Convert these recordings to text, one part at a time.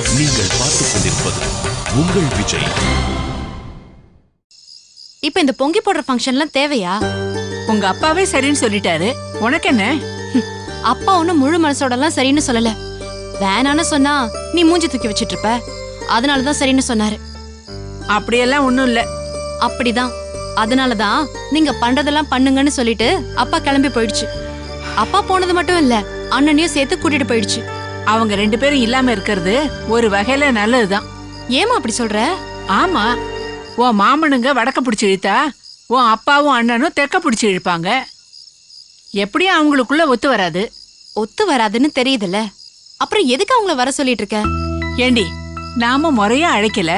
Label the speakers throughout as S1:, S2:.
S1: நீங்கள் பார்த்துக் கொண்டிருப்பது உங்கள் விஜய்.
S2: இப்ப இந்த பொங்கி போடுற ஃபங்க்ஷன்லாம் தேவையா?
S3: உங்க அப்பாவே சரின்னு சொல்லிட்டாரு, உனக்கு என்ன?
S2: அப்பா ஒன்னும் முழு மனசோடலாம் சரின்னு சொல்லல. வேணான்னு சொன்னா நீ மூஞ்சி தூக்கி வச்சிட்டு இருப்ப, அதனாலதான் சரின்னு சொன்னாரு.
S3: அப்படியெல்லாம் ஒண்ணும் இல்ல.
S2: அப்படிதான், அதனாலதான் நீங்க பண்றதெல்லாம் பண்ணுங்கன்னு சொல்லிட்டு அப்பா கிளம்பி போயிடுச்சு. அப்பா போனது மட்டும் இல்ல, அண்ணனையும் சேர்த்து கூட்டிட்டு போயிடுச்சு.
S3: அவங்க 2 பேரும் இல்லாம இருக்கிறது ஒரு வகையில நல்லதுதான்.
S2: ஏமா அப்படி சொல்ற?
S3: ஆமா, உன் மாமனுங்க வடக்க பிடிச்சி இழுத்தா உன் அப்பாவும் அண்ணனும் தெற்க பிடிச்சி இழுப்பாங்க. எப்படியும் அவங்களுக்குள்ள ஒத்து வராது.
S2: ஒத்து வராதுன்னு தெரியுதுல்ல, அப்புறம் எதுக்கு அவங்கள வர சொல்லிட்டு இருக்க?
S3: ஏண்டி, நாம முறையா அழைக்கல,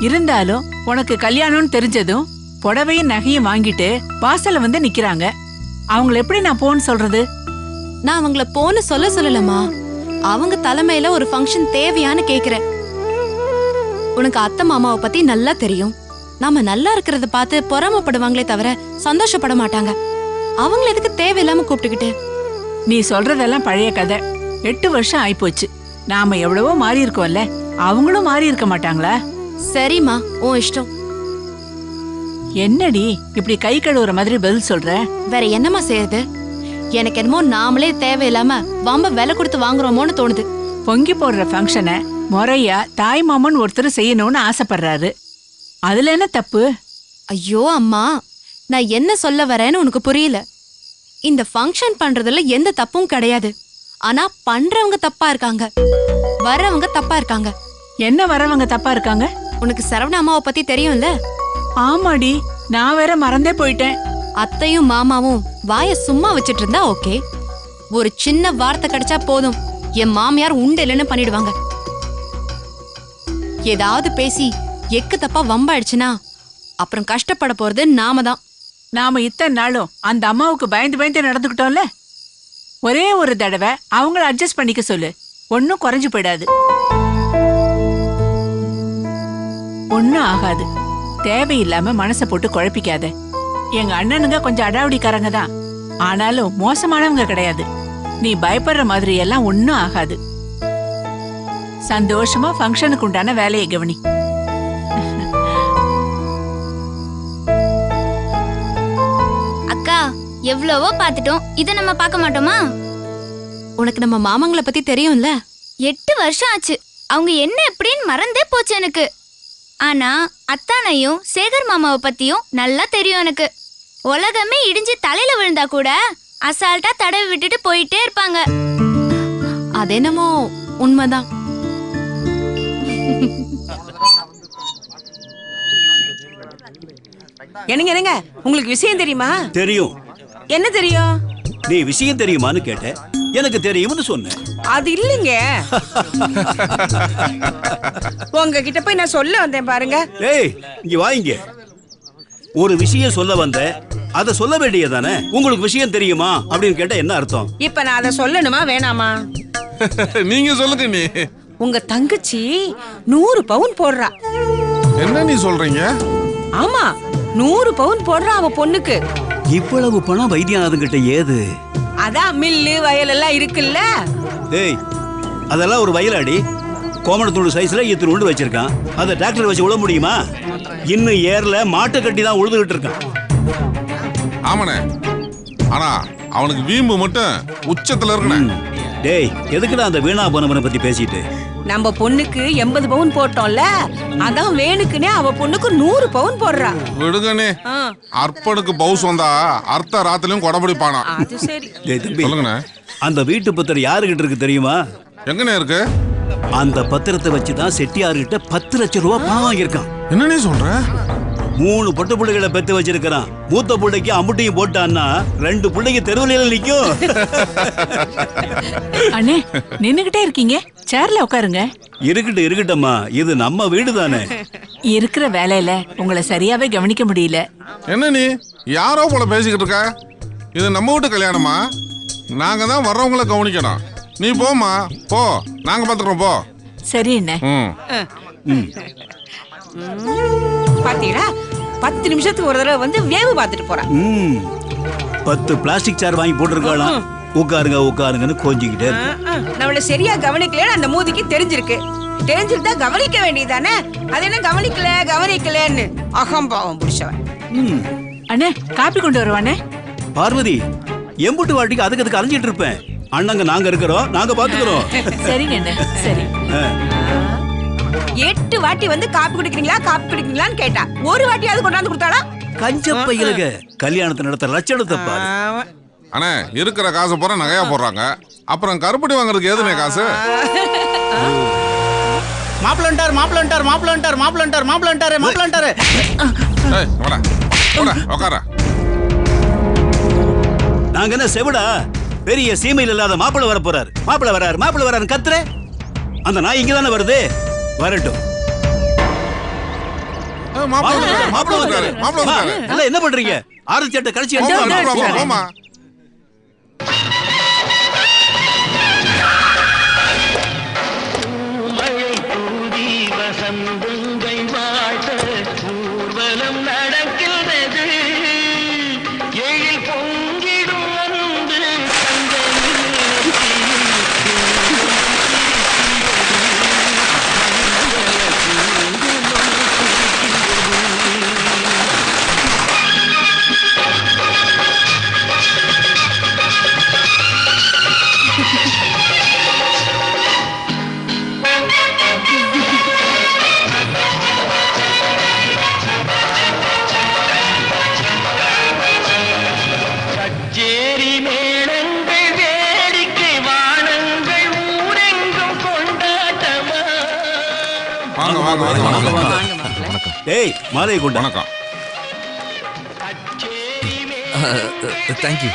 S3: இருந்தாலும் உனக்கு கல்யாணம்னு தெரிஞ்சதும் புடவையும் நகையும் வாங்கிட்டு வாசல்ல வந்து நிக்கிறாங்க. அவங்கள எப்படி நான் போன்னு சொல்றது?
S2: நான் அவங்கள போன்னு சொல்லலமா, அவங்க தலைமையில ஒரு ஃபங்க்ஷன் தேவையான்னு கேக்குறேன். உனக்கு அத்தை மாமாவை பத்தி நல்லா தெரியும். நாம நல்லா இருக்கிறத பார்த்து பொறாமப்படுவாங்களே தவிர சந்தோஷப்பட மாட்டாங்க. அவங்கள எதுக்கு தேவையில்லாம கூப்பிட்டுக்கிட்டு?
S3: நீ சொல்றதெல்லாம் பழைய கதை. 8 வருஷம் ஆயிப்போச்சு. நாம எவ்வளவோ மாறி இருக்கோம்ல, அவங்களும் மாறி இருக்க மாட்டாங்களா?
S2: சரிம்மா, உன் இஷ்டம்.
S3: என்னடி இப்படி கை கழுவுற மாதிரி பதில் சொல்ற?
S2: வேற என்னமா செய்யறது? எனக்கு என்னமோ நாமளே தேவையில்லாம வம்ப விலை கொடுத்து வாங்குறோமோன்னு தோணுது.
S3: பொங்கி போடுற ஃபங்க்ஷனை முறையா தாய் மாமன் ஒருத்தர் செய்யணும்னு ஆசைப்படுறாரு. அதுல என்ன தப்பு?
S2: ஐயோ அம்மா, நான் என்ன சொல்ல வரேன்னு உனக்கு புரியல. இந்த ஃபங்க்ஷன் பண்றதுல எந்த தப்பும் கிடையாது. ஆனா பண்றவங்க தப்பா இருக்காங்க, வரவங்க தப்பா இருக்காங்க.
S3: என்ன வரவங்க தப்பா இருக்காங்க?
S2: உனக்கு சரவண அம்மாவை பத்தி தெரியும்ல?
S3: ஆமாடி, நான் வேற மறந்தே போயிட்டேன்.
S2: அத்தையும் மாமாவும் வாய சும்மா வச்சிட்டு இருந்தா ஓகே, ஒரு சின்ன வார்த்தை கிடைச்சா போதும் என் மாமியார் உண்டு இல்லைன்னு பண்ணிடுவாங்க. ஏதாவது பேசி எக்கு தப்பா வம்பாயிடுச்சுன்னா அப்புறம் கஷ்டப்பட போறது நாம தான்.
S3: நாம இத்தனை நாளும் அந்த அம்மாவுக்கு பயந்து பயந்து நடந்துக்கிட்டோம்ல. ஒரே ஒரு தடவை அவங்கள அட்ஜஸ்ட் பண்ணிக்க சொல்லு, ஒன்னும் குறைஞ்சு போயிடாது. ஒன்னும் ஆகாது. தேவையில்லாம மனசை போட்டு குழப்பிக்காத. எங்க அண்ணனுங்க கொஞ்சம் அடாவடிக்காரங்க தான், ஆனாலும் மோசமானவங்க கிடையாது. நீ பயப்படுற மாதிரி எல்லாம் ஒன்னும் ஆகாது. சந்தோஷமா ஃபங்க்ஷனுக்கு உண்டான வேலையை கவனி.
S4: அக்கா, எவ்வளவோ பாத்துட்டோம், இத நம்ம பார்க்க மாட்டோமா?
S2: உனக்கு நம்ம மாமாங்களை பத்தி தெரியும்ல?
S4: 8 வருஷம் ஆச்சு, அவங்க என்ன எப்படின்னு மறந்தே போச்சு எனக்கு. ஆனா அத்தானையும் சேகர் மாமாவை பத்தியும் நல்லா தெரியும் எனக்கு. உலகமே இடிஞ்சு தலையில விழுந்தா கூட அசால்ட்டா தடவை விட்டுட்டு போயிட்டே இருப்பாங்க.
S2: அதென்னமோ உண்மைதான்.
S5: என்னங்க உங்களுக்கு விஷயம் தெரியுமா?
S6: தெரியும்.
S5: என்ன தெரியும்?
S6: நீ விஷயம் தெரியுமான்னு கேட்ட, எனக்கு தெரியும்னு சொன்னேன்.
S5: அது இல்லைங்க, உங்ககிட்ட போய் நான் சொல்ல வந்தேன் பாருங்க.
S6: ஏய், இங்க வாங்க. ஒரு விஷயம் சொல்ல வந்த, அத சொல்ல வேண்டியதானே. உங்களுக்கு விஷயம் தெரியுமா அப்படின்னு கேட்ட என்ன அர்த்தம்?
S5: இப்ப நான் அதை சொல்லணுமா வேணாமா?
S7: நீங்க சொல்லுங்க. நீ
S5: உங்க தங்கச்சி 100 பவுன் போடுறா.
S7: என்ன நீ சொல்றீங்க?
S5: ஆமா, 100 பவுன் போடுறா அவ பொண்ணுக்கு.
S6: இவ்வளவு பணம் வைத்தியநாதன் ஏது?
S5: அதான் மில்லு வயல் எல்லாம் இருக்குல்ல.
S6: ஏய், அதெல்லாம் ஒரு வயலாடி. கோமணத்தூள் சைஸ்ல இத்தனை உண்டு வச்சிருக்கான். அதை டிராக்டர் வச்சு உழ முடியுமா? இன்னும் ஏர்ல மாட்டு கட்டி தான் உழுதுகிட்டு இருக்கான்.
S7: ஆமாண்ணே, ஆனா அவனுக்கு வீம்பு மட்டும் உச்சத்துல இருக்கணும்.
S6: டேய், எதுக்குடா அந்த வீணா போனவனை பத்தி பேசிட்டு?
S5: நம்ம பொண்ணுக்கு 80 பவுன் போட்டோம்ல, அதான் வேணுக்குனே அவ பொண்ணுக்கு 100 பவுன் போடுறா.
S7: விடுங்கண்ணே, அற்பனுக்கு பவுஸ் வந்தா அர்த்த ராத்திலையும் கொடபிடிப்பானா.
S5: அது சரி.
S6: டேய் தம்பி,
S7: சொல்லுங்கண்ணே.
S6: அந்த வீட்டு பத்திரம் யாருகிட்ட இருக்கு தெரியுமா?
S7: எங்கண்ணே இருக்கு?
S6: அந்த பத்திரத்தை வச்சுதான் செட்டியார்கிட்ட 10 லட்சம் ரூபாய் பணம் வாங்கியிருக்கான்.
S7: என்ன நீ சொல்ற?
S6: 3 பொட்டு பிள்ளைகளை பெத்து வச்சிருக்கிறான். மூத்த பிள்ளைக்கு அமுட்டையும் போட்டான்னா 2 பிள்ளைக்கு தெருவில நிக்கும்.
S3: அண்ணே, நின்னுகிட்டே இருக்கீங்க, சேர்ல உட்காருங்க.
S6: இருக்கட்டம்மா, இது நம்ம வீடு தானே.
S3: இருக்கிற வேலையில உங்களை சரியாவே கவனிக்க முடியல.
S7: என்ன நீ யாரோ போல பேசிக்கிட்டு இருக்க? இது நம்ம வீட்டு கல்யாணமா? நாங்க தான் வர்றவங்களை கவனிக்கணும். நீ போமா, போ, நாங்க பாத்துக்கிறோம், போ.
S3: சரி அண்ணே.
S5: பாத்தீங்களா, 10 நிமிஷத்துக்கு ஒரு தடவை வந்து வேவு பார்த்துட்டு போறான்.
S6: 10 பிளாஸ்டிக் சேர் வாங்கி போட்டிருக்காளாம். உட்காருங்கன்னு கொஞ்சிக்கிட்டே
S5: நம்மள சரியா கவனிக்கலன்னு அந்த மூதிக்கு தெரிஞ்சிருக்கு. தெரிஞ்சிருந்தா கவனிக்க வேண்டியதானே. அது என்ன கவனிக்கலன்னு அகம்பாவம் புடிச்சவன்.
S3: அண்ணே காப்பி கொண்டு வருவானே.
S6: பார்வதி, எம்புட்டு வாட்டிக்கு அதுக்கு அலைஞ்சிட்டு இருப்பேன். அண்ணங்க நாங்க இருக்கிறோம், நாங்க பாத்துக்கிறோம்.
S3: சரிங்க அண்ணே, சரி.
S5: 8 வாட்டி வந்து காப்பி குடிக்கிறீங்களான்னு கேட்டா, ஒரு வாட்டியாவது கொண்டாந்து கொடுத்தாளா?
S6: கஞ்சப்பையிலுங்க கல்யாணத்தை நடத்த லட்சணத்தை பாரு.
S7: அண்ணே இருக்கிற காசை போற நகையா போடுறாங்க. அப்புறம் கருப்பட்டி வாங்குறதுக்கு ஏதுனே காசு?
S8: மாப்பிள்ளன்ட்டாரு.
S7: உட்கார.
S6: நாங்க என்ன செவிடா? பெரிய சீமையில் இல்லாத மாப்பிள்ள வர போறாரு. மாப்பிள்ள வராரு கத்துற. அந்த நாய் இங்க தானே வருது, வரட்டும். என்ன பண்றீங்க? ஆறு சேட்டை கழிச்சு
S7: போமா.
S6: ஏய் மாலை கொண்டு.
S7: வணக்கம்.
S8: தேங்க்யூ.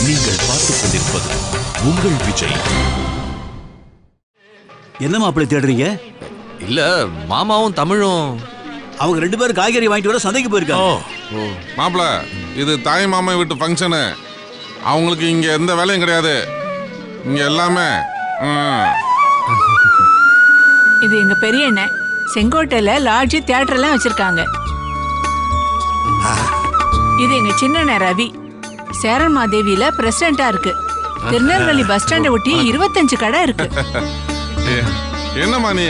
S1: நீங்கள் பார்த்துக் கொண்டிருப்பது உங்கள் விஜய்.
S6: என்ன மாப்பிள்ளை தேடுறீங்க?
S8: இல்ல மாமாவும் தமிழும்
S6: அவங்க 2 பேரும் காய்கறி வாங்கிட்டு வர சந்தைக்கு போயிருக்காங்க.
S7: மாப்பிள்ள, இது தாய் மாமா வீட்டு ஃபங்க்ஷனு. அவங்களுக்கு இங்க எந்த வேலையும் கிடையாது. இங்க எல்லாமே
S3: இது எங்க பெரிய அண்ணன். செங்கோட்டையில லாட்ஜ், தியேட்டர் எல்லாம் வச்சிருக்காங்க. இது எங்க சின்ன அண்ணன் ரவி. சேரன் மாதேவியில பிரசிடண்டா இருக்கு. திருநெல்வேலி பஸ் ஸ்டாண்டை ஒட்டி 25 கடை இருக்கு.
S7: என்னம்மா நீ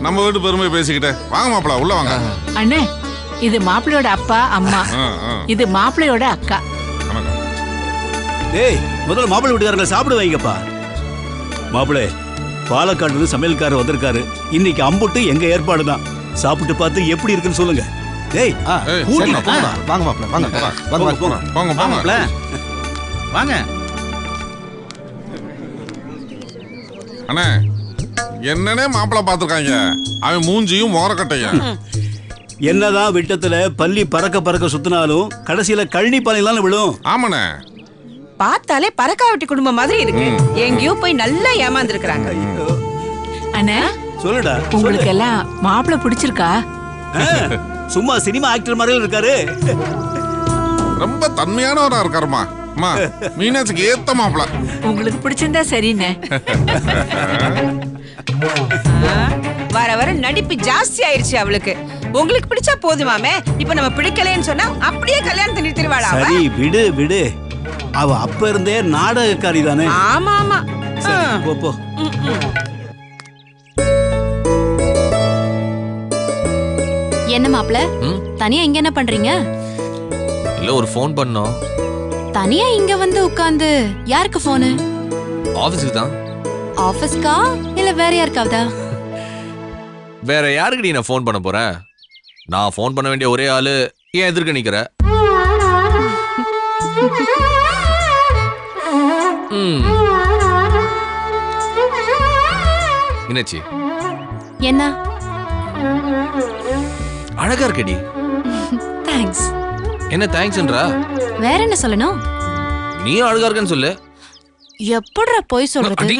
S7: நம்ம வீட்டு பெருமை பேசிக்கிட்ட? வாங்க மாப்பிள்ள, உள்ள வாங்க.
S3: அண்ணே, இது மாப்பிள்ளையோட அப்பா அம்மா. இது மாப்பிள்ளையோட அக்கா.
S6: டேய், முதல்ல மாப்பிள்ளை வீட்டுக்காரங்களை சாப்பிட வைங்கப்பா. மாப்பிள்ளை, பாலக்காடு சமையல்காரர் வந்திருக்காரு. இன்னைக்கு அம்புட்டு எங்க ஏற்பாடு தான். சாப்பிட்டு பார்த்து எப்படி இருக்குன்னு சொல்லுங்க. டேய்,
S8: வாங்க மாப்பிள்ள,
S7: போங்க.
S8: வாங்க.
S7: அண்ணே, என்னன்னே மாப்பிள்ள பாத்துருக்காங்க. அவன் மூஞ்சியும் மோரக்கட்டையும்.
S6: என்னதான் விட்டத்துல பள்ளி பறக்க சுத்தினாலும் கடைசியில கழனி பாலையில விழும்.
S7: ஆமாண்ணே,
S5: பார்த்தாலே பறக்காவட்டி குடும்பம் மாதிரி இருக்கு. எங்கேயோ போய் நல்லா ஏமாந்துருக்காங்க.
S3: அண்ணே,
S6: சொல்லுடா.
S3: உங்களுக்கு எல்லாம் மாப்பிள்ளை பிடிச்சிருக்கா?
S6: சும்மா சினிமா ஆக்டர் மாதிரி இருக்காரு.
S7: ரொம்ப தன்மையானவரா இருக்காருமா. அம்மா, மீனாட்சிக்கு ஏத்த மாப்பிள்ள.
S3: உங்களுக்கு பிடிச்சிருந்தா சரிண்ணே.
S5: வர நடிப்பு ஜாஸ்தி ஆயிருச்சு அவளுக்கு. உங்களுக்கு பிடிச்சா போதுமாமே. இப்ப நம்ம பிடிக்கலன்னு சொன்னா அப்படியே கல்யாணத்தை நிறுத்திடுவாளா?
S6: சரி, விடு. அவ அப்ப இருந்தே நாடகக்காரி தானே.
S5: ஆமா.
S6: போ.
S2: என்ன மாப்பிள்ள, தனியா இங்க என்ன பண்றீங்க?
S8: இல்ல ஒரு ஃபோன் பண்ணோம்.
S2: தனியா இங்க வந்து உட்கார்ந்து யாருக்கு போனு?
S8: ஆபீஸ்க்கு தான்.
S2: ஆபீஸ்க்கா இல்ல வேற யாருக்காவதா?
S8: வேற யாருக்கு நான் ஃபோன் பண்ண போறேன்? நான் ஃபோன் பண்ண வேண்டிய ஒரே ஆளு ஏன் எதிர்க்க நிக்கிற? என்னாச்சு?
S2: என்ன?
S8: அழகா இருக்கடி.
S2: தேங்க்ஸ்.
S8: என்ன தேங்க்ஸ்ன்றா?
S2: வேற என்ன சொல்லணும்?
S8: நீ அழகா இருக்கன்னு சொல்லு.
S2: எப்படிடா போய் சொல்றது?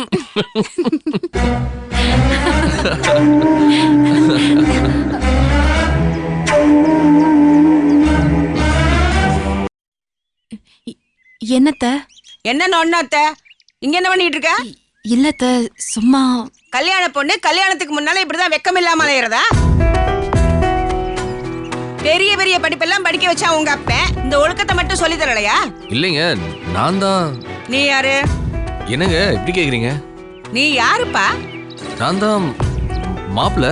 S2: என்னத்த?
S5: என்ன ஒண்ணாத்த இங்க என்ன பண்ணிட்டு இருக்க?
S2: இல்லத்த, சும்மா.
S5: கல்யாண பொண்ணு கல்யாணத்துக்கு முன்னால இப்படிதான் வெக்கம் இல்லாம அலையறதா? பெரிய பெரிய படிப்பெல்லாம் படிக்க வச்சா உங்க அப்ப இந்த ஒழுக்கத்தை மட்டும் சொல்லி தரலையா?
S8: இல்லைங்க, நான் தான்.
S5: நீ யாரு?
S8: என்னங்க இப்படி கேக்குறீங்க?
S5: நீ யாருப்பா?
S8: நான் தான் மாப்பிள்ள.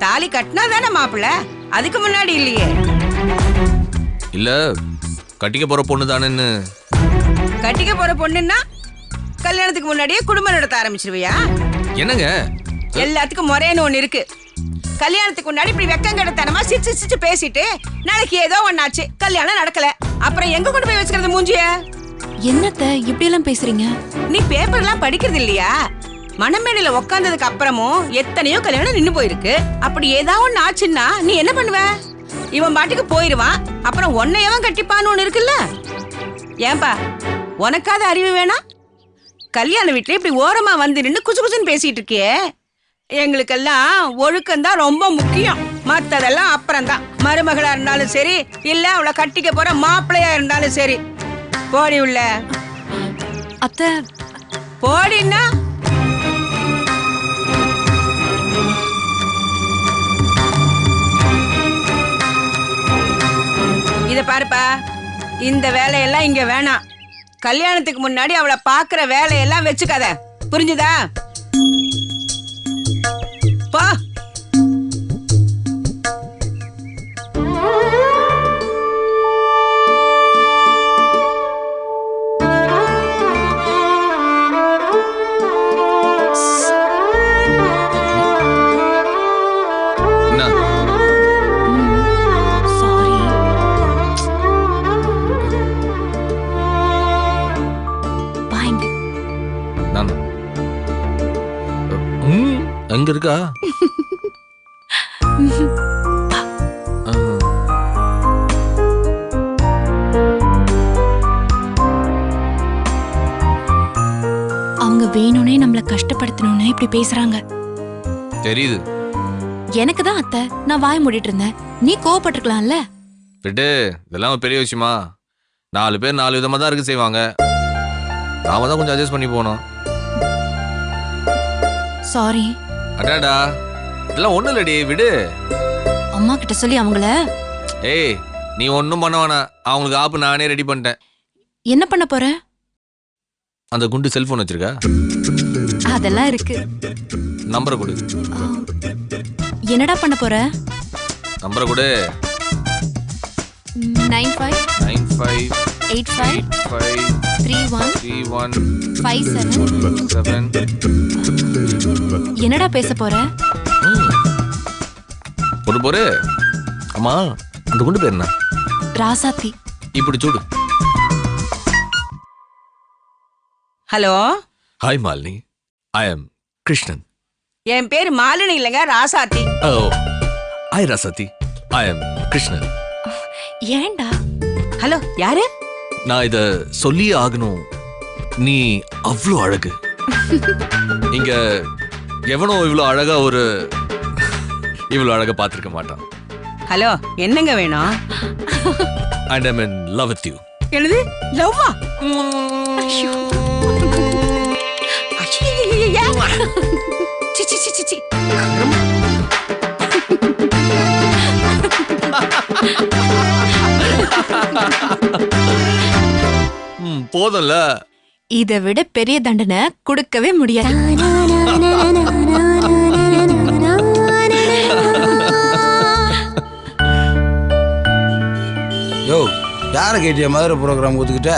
S5: தாலி கட்டினா தானே மாப்பிள்ள, அதுக்கு முன்னாடி இல்லையே.
S8: இல்ல, கட்டிக்க போற பொண்ணு தானேன்னு.
S5: கட்டிக்க போற பொண்ணுன்னா கல்யாணத்துக்கு முன்னாடியே குடும்பம் நடத்த ஆரம்பிச்சிருவியா?
S8: என்னங்க?
S5: எல்லாத்துக்கும் முறைன்னு ஒண்ணு இருக்கு. கல்யாணத்துக்கு முன்னாடி இப்படி வெக்கம் கெடுத்தனமா சிரிச்சு சிரிச்சு பேசிட்டு நாளைக்கு ஏதோ ஒண்ணாச்சு, கல்யாணம் நடக்கல, அப்புறம் எங்க கொண்டு போய் வச்சுக்கிறது மூஞ்சிய?
S2: என்னத்த இப்படி எல்லாம் பேசுறீங்க?
S5: நீ பேப்பர் எல்லாம் படிக்கிறது இல்லையா? மணமேடையில உக்காந்ததுக்கு அப்புறமும் எத்தனையோ கல்யாணம் நின்னு போயிருக்கு. அப்படி ஏதாவது ஒண்ணு ஆச்சுன்னா நீ என்ன பண்ணுவ? இவன் பாட்டுக்கு போயிருவான், அப்புறம் உன்னையவன் கட்டிப்பான்னு ஒண்ணு இருக்குல்ல. ஏன்பா உனக்காத அறிவு வேணாம்? கல்யாண வீட்டுல இப்படி ஓரமா வந்து நின்று குசு குசுன்னு பேசிட்டு இருக்கியே. எங்களுக்கெல்லாம் ஒழுக்கம்தான் ரொம்ப முக்கியம், மத்ததெல்லாம் அப்புறம்தான். மருமகளா இருந்தாலும் சரி, இல்ல அவளை கட்டிக்க போற மாப்பிள்ளையா இருந்தாலும் சரி. போடி உள்ள.
S2: அத்தை,
S5: போடின்னா இத பாருப்பா, இந்த வேலையெல்லாம் இங்க வேணாம். கல்யாணத்துக்கு முன்னாடி அவளை பாக்குற வேலையெல்லாம் வச்சுக்காத, புரிஞ்சுதா? போ.
S8: அங்க இருக்கா?
S2: அவங்க வேணும்னே நம்மள கஷ்டப்படுத்தணும்னு இப்படி பேசுறாங்க.
S8: தெரியுது.
S2: எனக்கு தான் அத்தை, நான் வாய் மூடிட்டு இருந்தேன், நீ கோவப்பட்டிருக்கலாம்ல.
S8: விட்டு, இதெல்லாம் ஒரு பெரிய விஷயமா? 4 பேர் 4 விதமா தான் இருக்கு செய்வாங்க. நாம தான் கொஞ்சம் அட்ஜஸ்ட் பண்ணி போனோம்.
S2: சாரி.
S8: அடாடா, இதெல்லாம் ஒண்ணு இல்லடி, விடு.
S2: அம்மா கிட்ட சொல்லி அவங்கள.
S8: ஏய், நீ ஒன்னும் பண்ண வேணாம், அவங்களுக்கு ஆப்பு நானே ரெடி பண்ணிட்டேன்.
S2: என்ன பண்ண போற?
S8: அந்த குண்டு செல்போன் வச்சிருக்கா?
S2: அதெல்லாம் இருக்கு.
S8: நம்பரை கொடு.
S2: என்னடா பண்ண போற?
S8: நம்பரை கொடு.
S2: 9585313157. என்னடா பேச போற?
S8: பொறு. அம்மா, அந்த குண்டு பேர் என்ன?
S2: ராசாத்தி.
S8: இப்படி சூடு.
S5: ஹலோ.
S8: ஹாய் மாலினி, ஐ அம் கிருஷ்ணன்.
S5: என் பேர் மாலினி இல்லைங்க, ராசாத்தி.
S8: ஓ, ஹாய் ராசாத்தி, ஐ அம் கிருஷ்ணன்.
S2: ஏண்டா?
S5: ஹலோ, யாரு?
S8: நான் இத சொல்லியே ஆகணும், நீ அவ்வளோ அழகு. இங்க எவனோ இவ்வளோ அழகா இவ்வளோ அழகா பார்த்திருக்க மாட்டான்.
S5: ஹலோ, என்னங்க வேணும்?
S8: And I'm in love with you.
S5: என்னது? லவ்வா? சி.
S8: போதும்ல.
S2: இதை விட பெரிய தண்டனை கொடுக்கவே முடியாது.
S9: யோ, யாரை கேட்டிய மதுரை ப்ரோக்ராம் ஒத்துக்கிட்ட?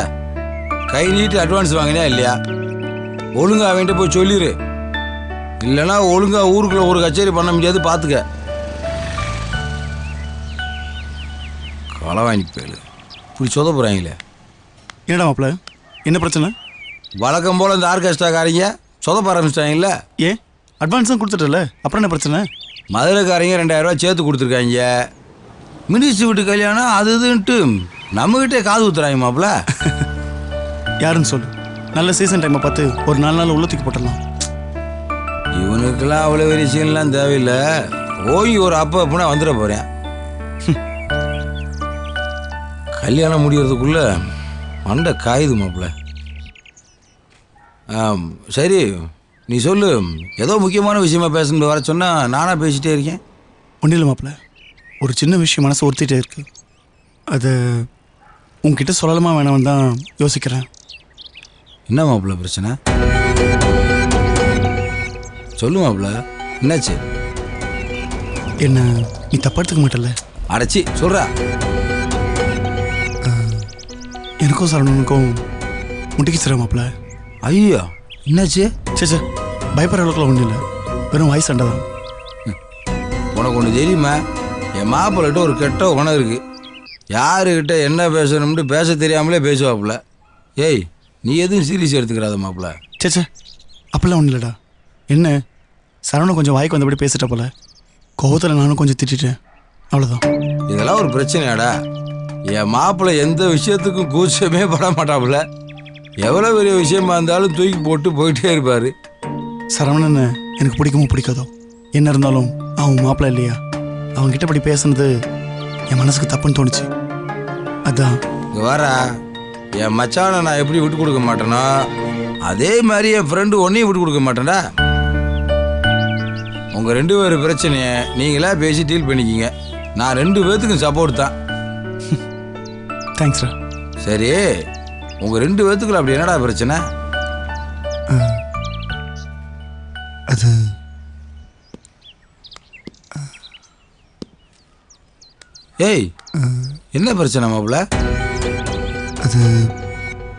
S9: கை நீட்டு அட்வான்ஸ் வாங்கினா இல்லையா? ஒழுங்கா அவன்கிட்ட போய் சொல்லிடு, இல்லைன்னா ஒழுங்கா ஊருக்குள்ள ஒரு கச்சேரி பண்ண முடியாது, பார்த்துக்க. களை வாங்கி போயிடு, இப்படி சொத போகிறாங்களே.
S6: என்னடா மாப்பிள்ள, என்ன பிரச்சனை?
S9: வழக்கம் போல் இந்த ஆர்கெஸ்ட்ராக்காரங்க சொதப்ப ஆரம்பிச்சிட்டாங்கல்ல.
S6: ஏன், அட்வான்ஸ் தான் கொடுத்துட்டல, அப்புறம் என்ன பிரச்சனை?
S9: மதுரைக்காரங்க 2000 ரூபா சேர்த்து கொடுத்துருக்காங்க. மினிஸ்டர் வீட்டு கல்யாணம் அது இதுன்ட்டு நம்மகிட்டே காது ஊத்துறாங்க மாப்பிள்ள.
S6: யாருன்னு சொல்லு, நல்ல சீசன் டைமை பார்த்து ஒரு 4 நாள் உள்ள தூக்கி போட்டலாம்.
S9: இவனுக்கெல்லாம் அவ்வளோ பெரிய சீன்லாம் தேவையில்லை, ஓய் ஒரு அப்படின்னா வந்துட போகிறேன். கல்யாணம் முடிகிறதுக்குள்ள மண்டை காயுது மாப்பிள்ள. சரி நீ சொல்லு, ஏதோ முக்கியமான விஷயமா பேசணும் வர சொன்னால் நானாக பேசிகிட்டே இருக்கேன்.
S10: ஒன்றும் இல்லை மாப்பிள்ள, ஒரு சின்ன விஷயம் மனசை ஒருத்திட்டே இருக்கு. அது உங்ககிட்ட சொல்லலாமா வேணாம் தான் யோசிக்கிறேன்.
S9: என்ன மாப்பிள்ள பிரச்சனை? சொல்லு மாப்பிள்ள, என்னாச்சு?
S10: என்ன நீ தப்பா எடுத்துக்க மாட்டல?
S9: அடைச்சி சொல்கிறா.
S10: எனக்கும் சரவணனுக்கும் முட்டிக்கிச்சுரா மாப்பிள்ள.
S9: ஐயோ என்னாச்சு?
S10: சே பயப்படுற அளவுக்குலாம் ஒன்றும் இல்லை, வெறும் வாய் சண்டை தான்.
S9: உனக்கு ஒன்று தெரியுமா, என் மாப்பிள்ளைகிட்ட ஒரு கெட்ட குணம் இருக்குது. யாருக்கிட்ட என்ன பேசணும்னு பேச தெரியாமலே பேசுவாப்புல. ஏய் நீ எதுவும் சீரியஸ் எடுத்துக்கிறாத மாப்பிள்ள.
S10: சே அப்படிலாம் ஒன்றும் இல்லைடா. என்ன சரவணன் கொஞ்சம் வாய்க்கு வந்தபடி பேசிட்ட போல, கோவத்தில் நானும் கொஞ்சம் திட்டேன், அவ்வளோதான்.
S9: இதெல்லாம் ஒரு பிரச்சனையாடா? என் மாப்பிள்ளை எந்த விஷயத்துக்கும் கூச்சமே பட மாட்டாப்புல. எவ்வளோ பெரிய விஷயமா இருந்தாலும் தூக்கி போட்டு போயிட்டே இருப்பார்.
S10: சரவணன் எனக்கு பிடிக்குமோ பிடிக்காதோ, என்ன இருந்தாலும் அவன் மாப்பிள்ளை இல்லையா, அவன்கிட்ட இப்படி பேசுனது என் மனசுக்கு தப்புன்னு தோணுச்சு, அதான்.
S9: இங்கே வர என் மச்சானை நான் எப்படி விட்டு கொடுக்க மாட்டேனோ அதே மாதிரி என் ஃப்ரெண்டு ஒன்றையும் விட்டு கொடுக்க மாட்டேன்டா. உங்கள் 2 பேர் பிரச்சனையை நீங்களா பேசி டீல் பண்ணிக்கிங்க. நான் 2 பேர்த்துக்கும் சப்போர்ட் தான்.
S10: தேங்க்ஸ்ரா.
S9: சரி உங்கள் 2 பேர்த்துக்குள்ள அப்படி என்னடா பிரச்சனை?
S10: அது
S9: ஏய் என்ன பிரச்சனை மாப்பிள்ள?
S10: அது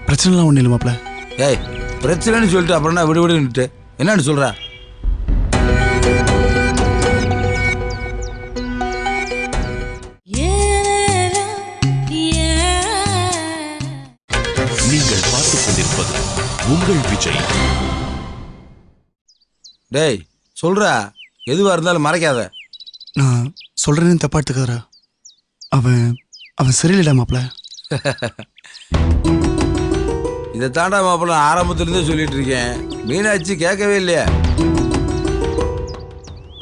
S10: பிரச்சனைலாம் ஒன்றும் இல்லை மாப்பிள்ள.
S9: ஏய் பிரச்சனைன்னு சொல்லிட்டு அப்புறம் நான் விடு விடுன்னுட்டு என்னன்னு சொல்கிறா?
S1: நீங்கள் பார்த்துக் கொண்டிருப்பது உங்கள் விஜய்.
S9: டேய் சொல்கிறா, எதுவாக இருந்தாலும் மறைக்காத.
S10: நான் சொல்கிறேன்னு தப்பா எடுத்துக்காதரா. அவன் சரியில்லைடா மாப்பிள்ள.
S9: இதை தாண்டா மாப்பிள்ள ஆரம்பத்துலேருந்தே சொல்லிட்டு இருக்கேன். மீனாட்சி கேட்கவே இல்லையா?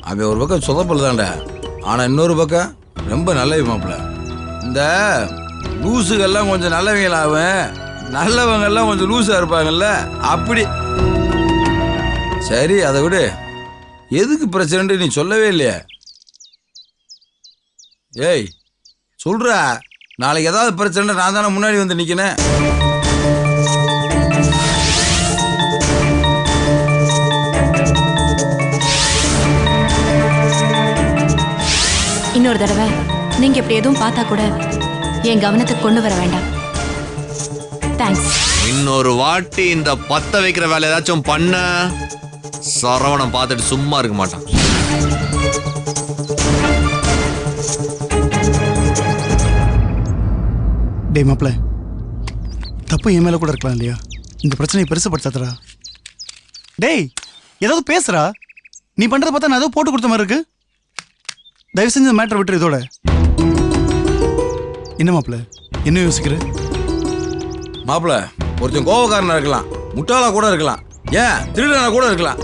S9: அவன் ஒரு பக்கம் சொதப்பல் தான்டா, ஆனால் இன்னொரு பக்கம் ரொம்ப நல்ல மாப்பிள்ள. இந்த லூசுகள்லாம் கொஞ்சம் நல்லவங்களாகும், நல்லவங்கெல்லாம் கொஞ்சம் லூஸாக இருப்பாங்கல்ல, அப்படி. சரி அதை விடு, எதுக்கு பிரச்சனைன்னு நீ சொல்லவே இல்லையா? ஏய் சொல்றா, நாளைக்கு ஏதாவது பிரச்சனை நான் தானே முன்னாடி வந்து நிற்கினேன்.
S2: இன்னொரு தடவை நீங்க இப்படி எதுவும் பார்த்தா கூட என் கவனத்துக்கு கொண்டு வர வேண்டாம். தேங்க்ஸ்.
S8: இன்னொரு வாட்டி இந்த பத்த வைக்கிற வேலை ஏதாச்சும் பண்ண சரவணன் பார்த்துட்டு சும்மா இருக்க மாட்டான்.
S10: டேய் மாப்பிள்ள, தப்பு என் மேலே கூட இருக்கலாம் இல்லையா, இந்த பிரச்சனையை பெருசுப்படுத்தாதடா. டேய் ஏதாவது பேசுறா, நீ பண்ணுறத பார்த்தா நான் ஏதோ போட்டு கொடுத்த மாதிரி இருக்கு. தயவு செஞ்சு இந்த மேட்டரை விட்டுரு இதோட. என்ன மாப்பிள்ள என்ன யோசிக்கிற?
S9: மாப்பிள்ள ஒருத்தன் கோபக்காரனா இருக்கலாம், முட்டாளா கூட இருக்கலாம், ஏன் திருடனா கூட இருக்கலாம்.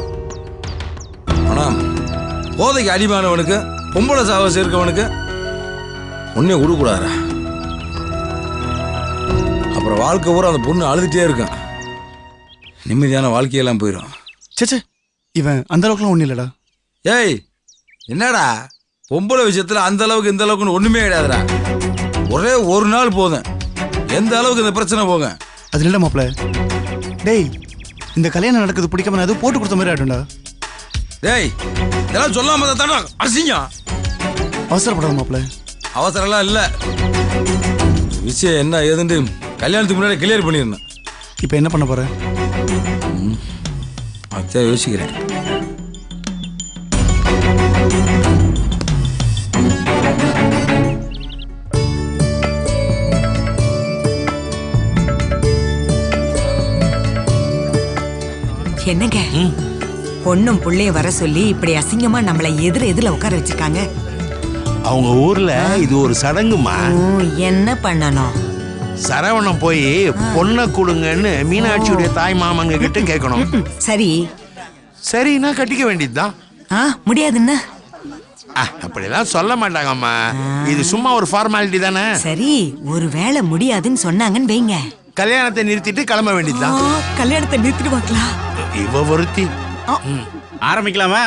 S9: ஆனால் போதைக்கு அடிமானவனுக்கு பொம்பளை சாவசி இருக்கவனுக்கு ஒன்னே கொடுக்கூடாதா? அப்புறம் வாழ்க்கை பூரா அந்த பொண்ணு அழுதுகிட்டே இருக்கும், நிம்மதியான வாழ்க்கையெல்லாம் போயிடும்.
S10: சேச்சே இவன் அந்த அளவுக்குலாம் ஒன்றும் இல்லைடா.
S9: ஏய் என்னடா பொம்பளை விஷயத்தில் அந்த அளவுக்கு இந்த அளவுக்குன்னு ஒன்றுமே கிடையாதுடா. ஒரே ஒரு நாள் போதும் எந்த அளவுக்கு இந்த பிரச்சனை போங்க.
S10: அது இல்லை மாப்பிள்ள. டேய் இந்த கல்யாணம் நடக்குது பிடிக்காம நான் எதுவும் போட்டு கொடுத்த மாதிரி ஆகிடும்டா.
S9: டேய் இதெல்லாம் சொல்லாம தானே அசிங்கம்.
S10: அவசரப்படாத மாப்பிள்ள.
S9: அவசரம்லாம் இல்லை, விஷயம் என்ன ஏதுன்னு கல்யாணத்துக்கு முன்னாடி கிளியர் பண்ணிடணும்.
S10: இப்போ என்ன பண்ண போற?
S9: அதான் யோசிக்கிறேன்.
S11: என்னங்க பொண்ணும் புள்ளையும் வர சொல்லி இப்படி அசிங்கமா நம்மளை எதிர உட்கார வச்சிருக்காங்க.
S12: அவங்க ஊர்ல இது ஒரு சடங்குமா.
S11: என்ன பண்ணணும்?
S12: சரவணன் போய் பொண்ணை கொடுங்கன்னு மீனாட்சியுடைய தாய் மாமங்க கிட்ட கேட்கணும்.
S11: சரி
S12: சரின்னா கட்டிக்க வேண்டியதுதான்.
S11: முடியாதுன்னா
S12: அப்படிலாம் சொல்ல மாட்டாங்கம்மா, இது சும்மா ஒரு ஃபார்மாலிட்டி தானே.
S11: சரி ஒரு வேளை முடியாதுன்னு சொன்னாங்கன்னு வைங்க,
S12: கல்யாணத்தை நிறுத்திட்டு கிளம்ப வேண்டியதுதான்.
S11: கல்யாணத்தை நிறுத்திடுவாங்களா?
S12: இவ ஒருத்தி.
S6: ஆரம்பிக்கலாமா?